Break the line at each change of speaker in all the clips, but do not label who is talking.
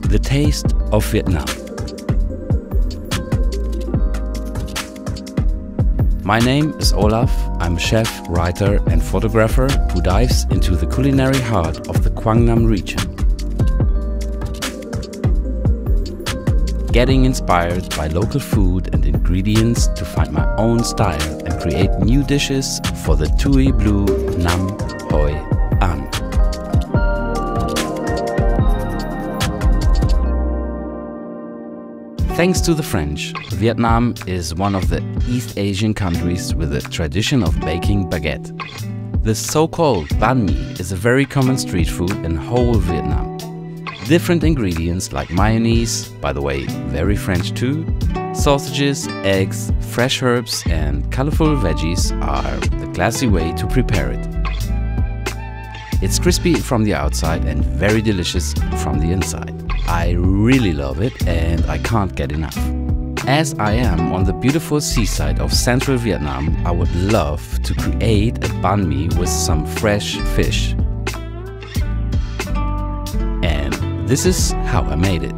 The taste of Vietnam. My name is Olaf. I'm a chef, writer and photographer who dives into the culinary heart of the Quang Nam region. Getting inspired by local food and ingredients to find my own style and create new dishes for the TUI BLUE Nam Hoi An. Thanks to the French, Vietnam is one of the East Asian countries with a tradition of baking baguette. The so-called Banh Mi is a very common street food in whole Vietnam. Different ingredients like mayonnaise, by the way very French too, sausages, eggs, fresh herbs and colorful veggies are the classy way to prepare it. It's crispy from the outside and very delicious from the inside. I really love it and I can't get enough. As I am on the beautiful seaside of central Vietnam, I would love to create a banh mi with some fresh fish. And this is how I made it.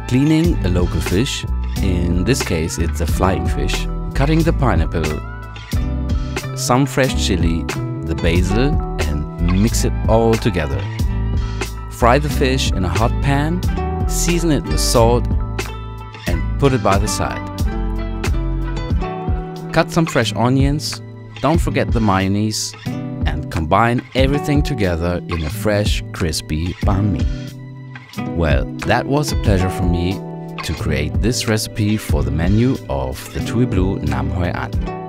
Cleaning a local fish, in this case it's a flying fish, cutting the pineapple, some fresh chili, the basil and mix it all together. Fry the fish in a hot pan, season it with salt and put it by the side. Cut some fresh onions, don't forget the mayonnaise and combine everything together in a fresh, crispy banh mi. Well, that was a pleasure for me to create this recipe for the menu of the TUI BLUE Nam Hoi An.